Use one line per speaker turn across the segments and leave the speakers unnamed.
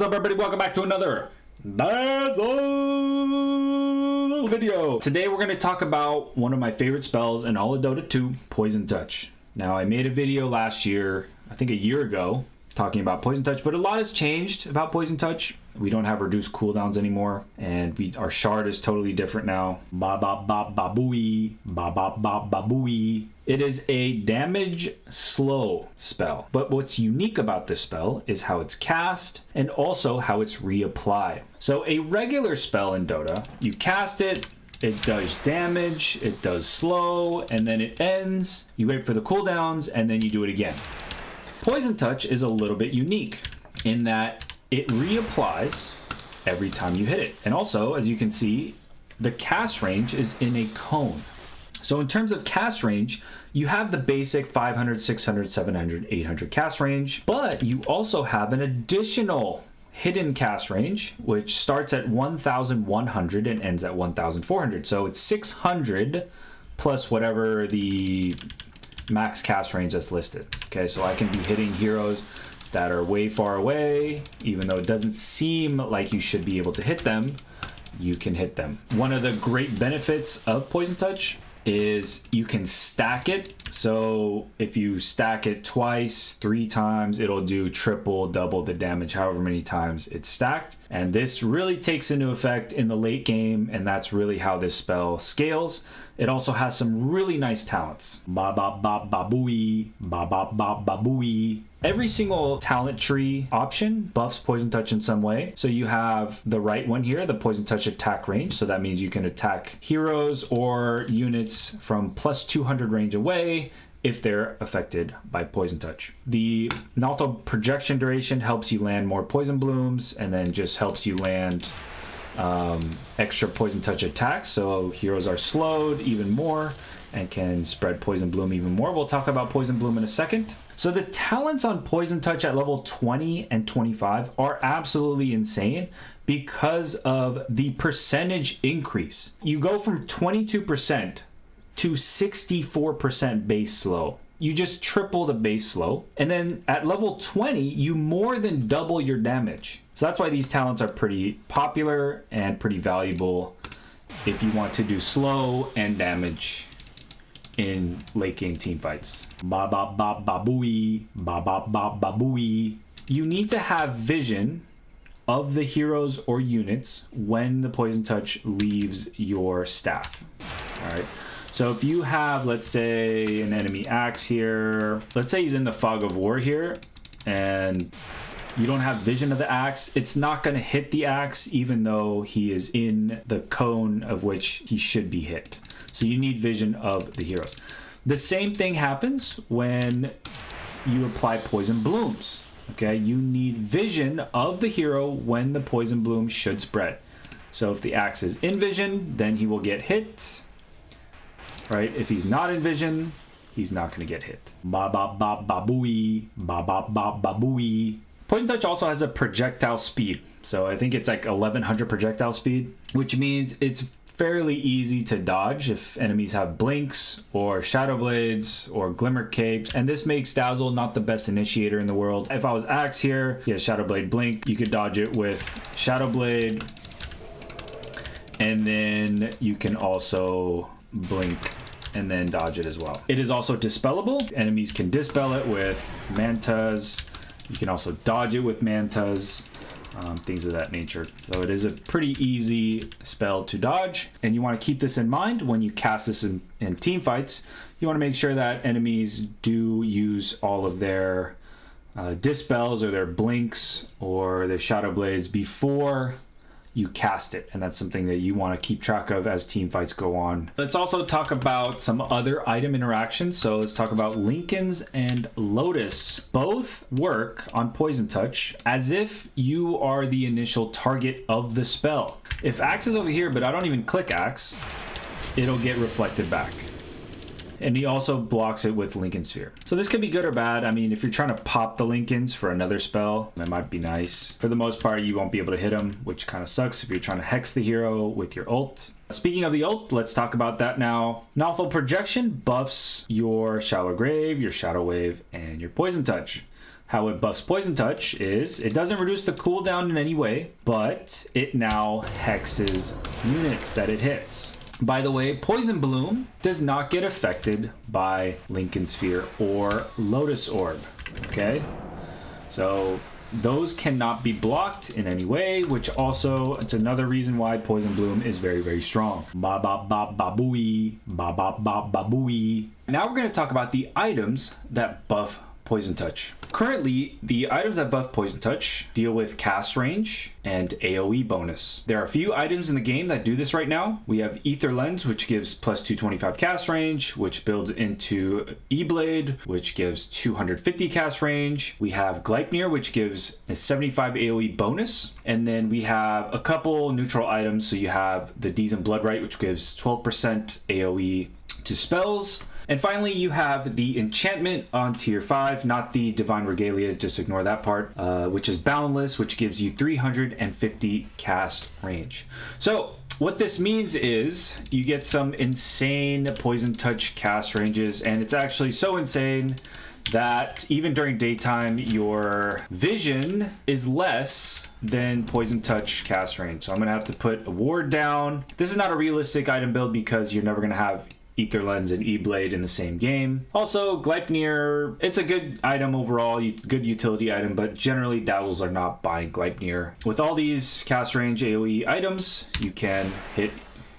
What's up, everybody? Welcome back to another Dazzle video. Today we're going to talk about one of my favorite spells in all of Dota 2, Poison Touch. Now, I made a video last year, I think a year ago, talking about Poison Touch, but a lot has changed about Poison Touch. We don't have reduced cooldowns anymore, and our shard is totally different now. Ba ba ba ba booey, ba ba ba ba booey. It is a damage slow spell, but what's unique about this spell is how it's cast and also how it's reapplied. So a regular spell in Dota, you cast it, it does damage, it does slow, and then it ends. You wait for the cooldowns, and then you do it again. Poison Touch is a little bit unique in that it reapplies every time you hit it. And also, as you can see, the cast range is in a cone. So in terms of cast range, you have the basic 500, 600, 700, 800 cast range, but you also have an additional hidden cast range, which starts at 1,100 and ends at 1,400. So it's 600 plus whatever the max cast range that's listed. Okay, so I can be hitting heroes that are way far away, even though it doesn't seem like you should be able to hit them, you can hit them. One of the great benefits of Poison Touch is you can stack it. So if you stack it twice, 3 times, it'll do triple, double the damage, however many times it's stacked. And this really takes into effect in the late game, and that's really how this spell scales. It also has some really nice talents. Ba ba ba ba booey, ba ba ba ba booey. Every single talent tree option buffs Poison Touch in some way. So you have the right one here, the Poison Touch attack range. So that means you can attack heroes or units from plus 200 range away if they're affected by Poison Touch. The Nautical projection duration helps you land more Poison Blooms, and then just helps you land extra Poison Touch attacks. So heroes are slowed even more and can spread Poison Bloom even more. We'll talk about Poison Bloom in a second. So the talents on Poison Touch at level 20 and 25 are absolutely insane because of the percentage increase. You go from 22% to 64% base slow. You just triple the base slow. And then at level 20, you more than double your damage. So that's why these talents are pretty popular and pretty valuable if you want to do slow and damage in late game team fights. Ba ba ba ba booey, ba ba ba ba booey. You need to have vision of the heroes or units when the Poison Touch leaves your staff. All right. So if you have, let's say, an enemy axe here, let's say he's in the fog of war here, and you don't have vision of the axe, it's not going to hit the axe even though he is in the cone of which he should be hit. So you need vision of the heroes. The same thing happens when you apply Poison Blooms. Okay, you need vision of the hero when the Poison Bloom should spread. So if the axe is in vision, then he will get hit. Right? If he's not in vision, he's not going to get hit. Ba ba ba ba booey, ba ba ba ba booey. Poison Touch also has a projectile speed. So I think it's like 1100 projectile speed, which means it's fairly easy to dodge if enemies have blinks or shadow blades or glimmer capes, and this makes Dazzle not the best initiator in the world. If I was Axe here, he has shadow blade blink, you could dodge it with shadow blade, and then you can also blink and then dodge it as well. It is also dispellable. Enemies can dispel it with mantas. You can also dodge it with mantas. Things of that nature. So it is a pretty easy spell to dodge, and you want to keep this in mind when you cast this in team fights. You want to make sure that enemies do use all of their dispels or their blinks or their shadow blades before you cast it, and that's something that you want to keep track of as team fights go on. Let's also talk about some other item interactions. So let's talk about Lincolns and Lotus. Both work on Poison Touch as if you are the initial target of the spell. If Axe is over here, but I don't even click Axe, it'll get reflected back. And he also blocks it with Lincoln Sphere. So this could be good or bad. I mean, if you're trying to pop the Lincolns for another spell, that might be nice. For the most part, you won't be able to hit them, which kind of sucks if you're trying to hex the hero with your ult. Speaking of the ult, let's talk about that now. Nautical Projection buffs your Shallow Grave, your Shadow Wave, and your Poison Touch. how it buffs Poison Touch is it doesn't reduce the cooldown in any way, but it now hexes units that it hits. By the way, Poison Bloom does not get affected by Lincoln Sphere or Lotus Orb, okay? So those cannot be blocked in any way, which also, it's another reason why Poison Bloom is very, very strong. Ba ba ba ba booey, ba ba ba ba booey. Now we're going to talk about the items that buff Poison Touch. Currently, the items that buff Poison Touch deal with cast range and AoE bonus. There are a few items in the game that do this right now. We have Ether Lens, which gives plus 225 cast range, which builds into E-Blade, which gives 250 cast range. We have Gleipnir, which gives a 75 AoE bonus. And then we have a couple neutral items. So you have the Dazzle Bloodright, which gives 12% AoE to spells. And finally, you have the enchantment on tier 5, not the Divine Regalia, just ignore that part, which is Boundless, which gives you 350 cast range. So what this means is you get some insane Poison Touch cast ranges, and it's actually so insane that even during daytime, your vision is less than Poison Touch cast range. So I'm going to have to put a ward down. This is not a realistic item build because you're never going to have Ether Lens and E-Blade in the same game. Also, Gleipnir, it's a good item overall, good utility item, but generally Dazzles are not buying Gleipnir. With all these cast range AoE items, you can hit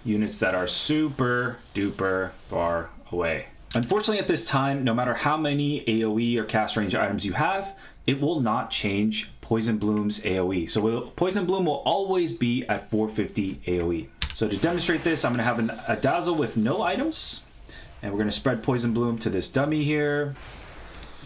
units that are super duper far away. Unfortunately, at this time, no matter how many AoE or cast range items you have, it will not change Poison Bloom's AoE. So Poison Bloom will always be at 450 AoE. So to demonstrate this, I'm going to have a Dazzle with no items, and we're going to spread Poison Bloom to this dummy here,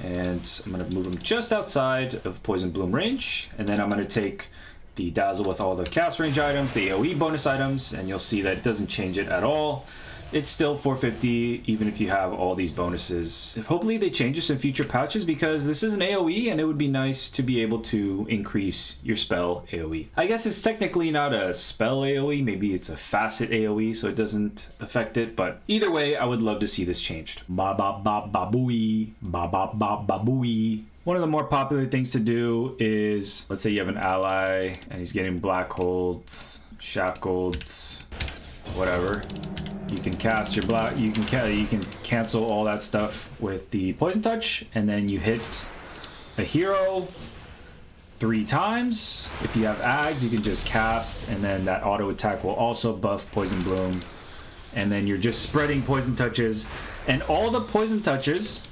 and I'm going to move him just outside of Poison Bloom range, and then I'm going to take the Dazzle with all the cast range items, the AoE bonus items, and you'll see that it doesn't change it at all. It's still 450 even if you have all these bonuses. Hopefully they change this in future patches because this is an AoE and it would be nice to be able to increase your spell AoE. I guess it's technically not a spell AoE, maybe it's a facet AoE so it doesn't affect it, but either way I would love to see this changed. Ba ba ba ba booey, ba ba ba ba booey. One of the more popular things to do is, let's say you have an ally and he's getting black holds, shackled, whatever. You can cast your black, you can cancel all that stuff with the Poison Touch, and then you hit a hero 3 times. If you have Ags, you can just cast, and then that auto attack will also buff Poison Bloom. And then you're just spreading Poison Touches, and all the Poison Touches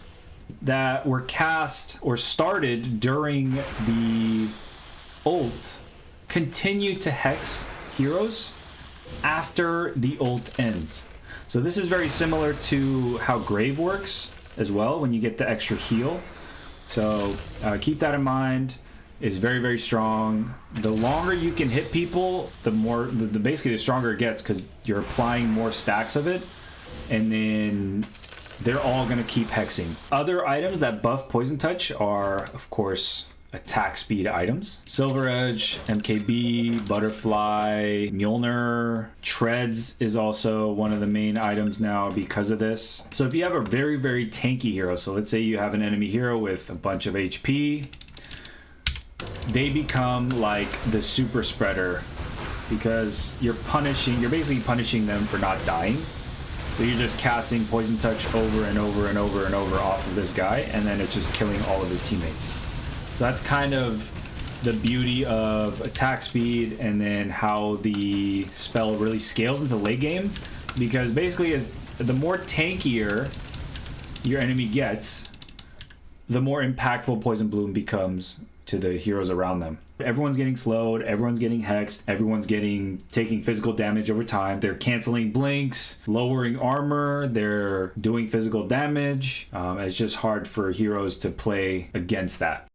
that were cast or started during the ult continue to hex heroes after the ult ends. So this is very similar to how Grave works as well when you get the extra heal. So keep that in mind. It's very, very strong. The longer you can hit people, the more, basically the stronger it gets because you're applying more stacks of it, and then they're all going to keep hexing. Other items that buff Poison Touch are, of course, attack speed items. Silver Edge, MKB, Butterfly, Mjolnir, Treads is also one of the main items now because of this. So if you have a very, very tanky hero, so let's say you have an enemy hero with a bunch of HP, they become like the super spreader because you're basically punishing them for not dying. So you're just casting Poison Touch over and over and over and over off of this guy, and then it's just killing all of his teammates. So that's kind of the beauty of attack speed, and then how the spell really scales into late game, because basically the more tankier your enemy gets, the more impactful Poison Bloom becomes to the heroes around them. Everyone's getting slowed, everyone's getting hexed, everyone's taking physical damage over time. They're canceling blinks, lowering armor, they're doing physical damage. It's just hard for heroes to play against that.